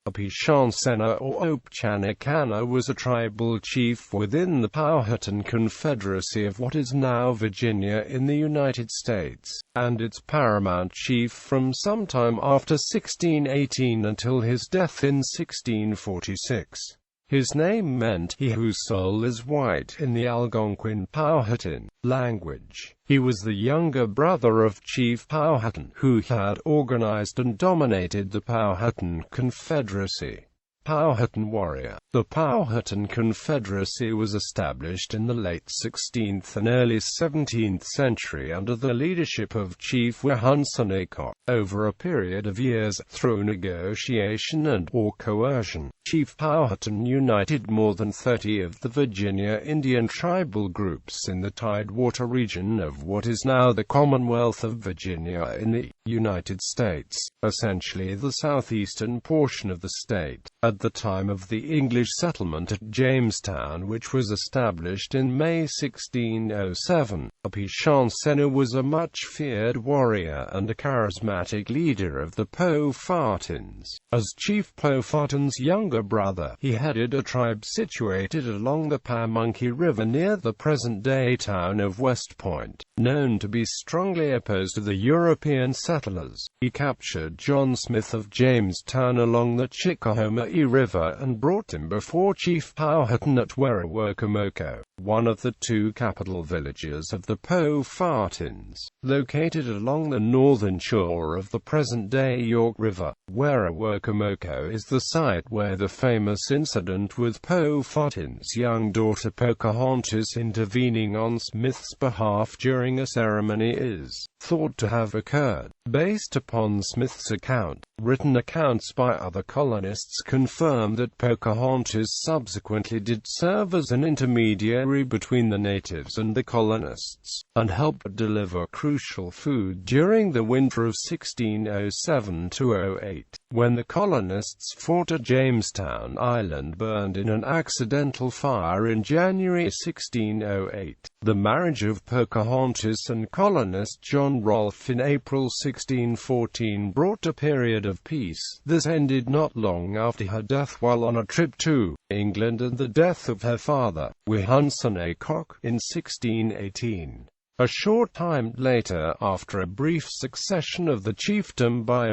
Opechancanough or Opchanacanough was a tribal chief within the Powhatan Confederacy of what is now Virginia in the United States, and its paramount chief from sometime after 1618 until his death in 1646. His name meant "he whose soul is white" in the Algonquian Powhatan language. He was the younger brother of Chief Powhatan, who had organized and dominated the Powhatan Confederacy. Powhatan warrior. The Powhatan Confederacy was established in the late 16th and early 17th century under the leadership of Chief Powhatan. Over a period of years, through negotiation and/or coercion, Chief Powhatan united more than 30 of the Virginia Indian tribal groups in the Tidewater region of what is now the Commonwealth of Virginia in the United States, essentially the southeastern portion of the state. At the time of the English settlement at Jamestown, which was established in May 1607, Opchanacanough was a much-feared warrior and a charismatic leader of the Powhatans. As Chief Powhatan's younger brother, he headed a tribe situated along the Paramount River near the present-day town of West Point, known to be strongly opposed to the European settlers. He captured John Smith of Jamestown along the Chickahominy River and brought him before Chief Powhatan at Opechancanough, one of the two capital villages of the Powhatans, located along the northern shore of the present-day York River. Opechancanough is the site where the famous incident with Powhatan's young daughter Pocahontas intervening on Smith's behalf during a ceremony is thought to have occurred. Based upon Smith's account, written accounts by other colonists confirm that Pocahontas subsequently did serve as an intermediary between the natives and the colonists, and helped deliver crucial food during the winter of 1607–08, when the colonists' fort at Jamestown Island burned in an accidental fire in January 1608. The marriage of Pocahontas and colonist John Rolfe in April 1614 brought a period of peace. This ended not long after her death while on a trip to England and the death of her father, Opechancanough, in 1618. A short time later, after a brief succession of the chiefdom by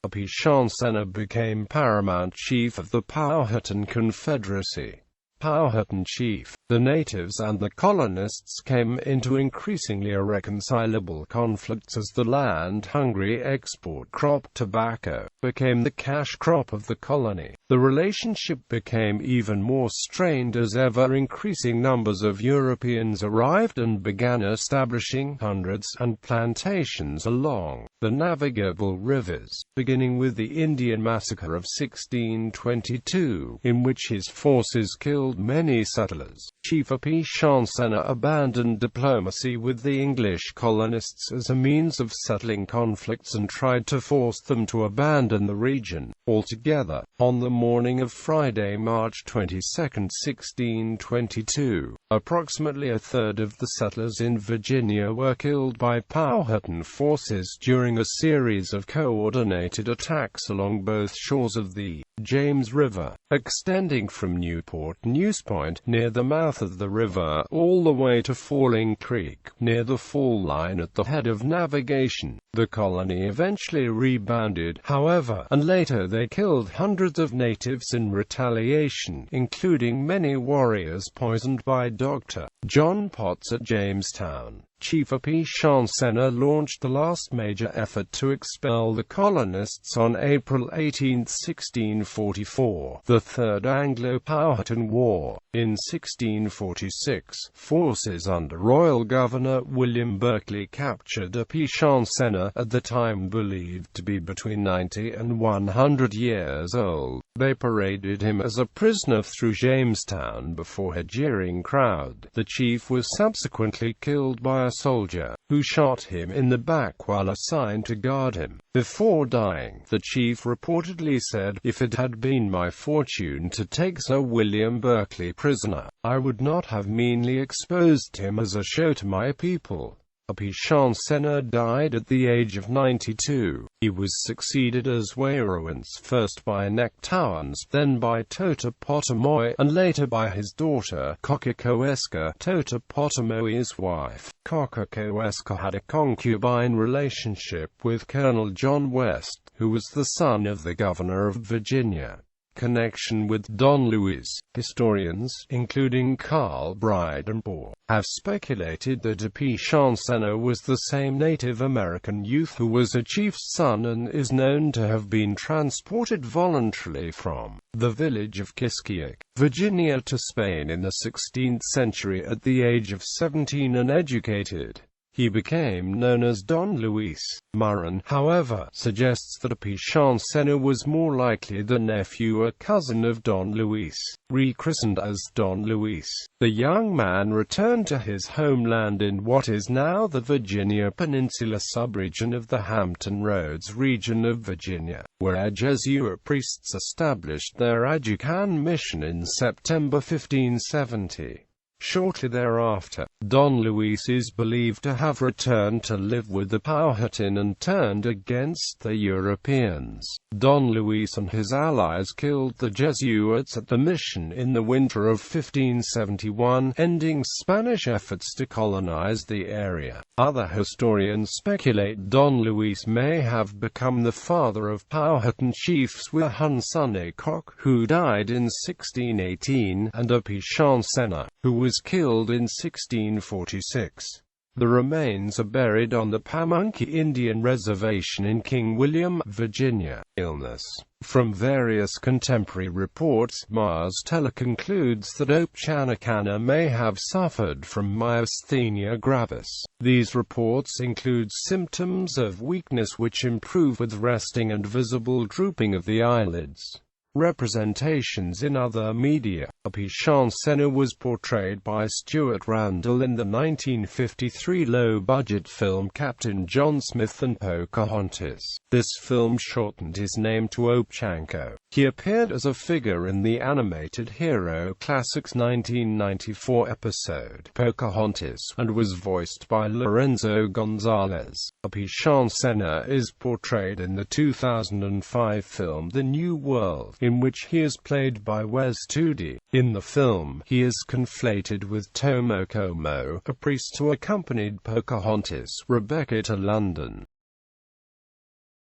Opechanacanough became paramount chief of the Powhatan Confederacy. Powhatan chief. The natives and the colonists came into increasingly irreconcilable conflicts as the land-hungry export crop tobacco became the cash crop of the colony. The relationship became even more strained as ever-increasing numbers of Europeans arrived and began establishing hundreds and plantations along the navigable rivers, beginning with the Indian Massacre of 1622, in which his forces killed many settlers. Chief Opchanacanough abandoned diplomacy with the English colonists as a means of settling conflicts and tried to force them to abandon the region altogether. On the morning of Friday, March 22, 1622, approximately a third of the settlers in Virginia were killed by Powhatan forces during a series of coordinated attacks along both shores of the James River, extending from Newport News Point, near the mouth of the river, all the way to Falling Creek, near the fall line at the head of navigation. The colony eventually rebounded, however, and later they killed hundreds of natives in retaliation, including many warriors poisoned by Dr. John Potts at Jamestown. Chief Opchanacanough launched the last major effort to expel the colonists on April 18, 1644, the Third Anglo-Powhatan War. In 1646, forces under Royal Governor William Berkeley captured Opchanacanough, at the time believed to be between 90 and 100 years old. They paraded him as a prisoner through Jamestown before a jeering crowd. The chief was subsequently killed by a soldier, who shot him in the back while assigned to guard him. Before dying, the chief reportedly said, "If it had been my fortune to take Sir William Berkeley prisoner, I would not have meanly exposed him as a show to my people." Opchanacanough died at the age of 92. He was succeeded as Wairowans first by Nectowans, then by Totopotamoy, and later by his daughter, Cocacoesca, Totopotamoy's wife. Cocacoesca had a concubine relationship with Colonel John West, who was the son of the governor of Virginia. Connection with Don Luis. Historians, including Carl Bride and Bohr, have speculated that Opchanacanough was the same Native American youth who was a chief's son and is known to have been transported voluntarily from the village of Kiskiak, Virginia to Spain in the 16th century at the age of 17 and educated. He became known as Don Luis. Murren, however, suggests that Opchanacanough was more likely the nephew or cousin of Don Luis. Rechristened as Don Luis, the young man returned to his homeland in what is now the Virginia Peninsula subregion of the Hampton Roads region of Virginia, where Jesuit priests established their Ajukan mission in September 1570. Shortly thereafter, Don Luis is believed to have returned to live with the Powhatan and turned against the Europeans. Don Luis and his allies killed the Jesuits at the mission in the winter of 1571, ending Spanish efforts to colonize the area. Other historians speculate Don Luis may have become the father of Powhatan chiefs Wihansunekok, who died in 1618, and Opchanacanough, who was killed in 1646. The remains are buried on the Pamunkey Indian Reservation in King William, Virginia. Illness. From various contemporary reports, Mars Teller concludes that Opchanacanough may have suffered from myasthenia gravis. These reports include symptoms of weakness which improve with resting and visible drooping of the eyelids. Representations in other media. Opchanacanough was portrayed by Stuart Randall in the 1953 low-budget film Captain John Smith and Pocahontas. This film shortened his name to Opchanacanough. He appeared as a figure in the animated Hero Classics 1994 episode Pocahontas, and was voiced by Lorenzo Gonzalez. Opchanacanough is portrayed in the 2005 film The New World, in which he is played by Wes Toody. In the film, he is conflated with Tomokomo, a priest who accompanied Pocahontas, Rebecca to London.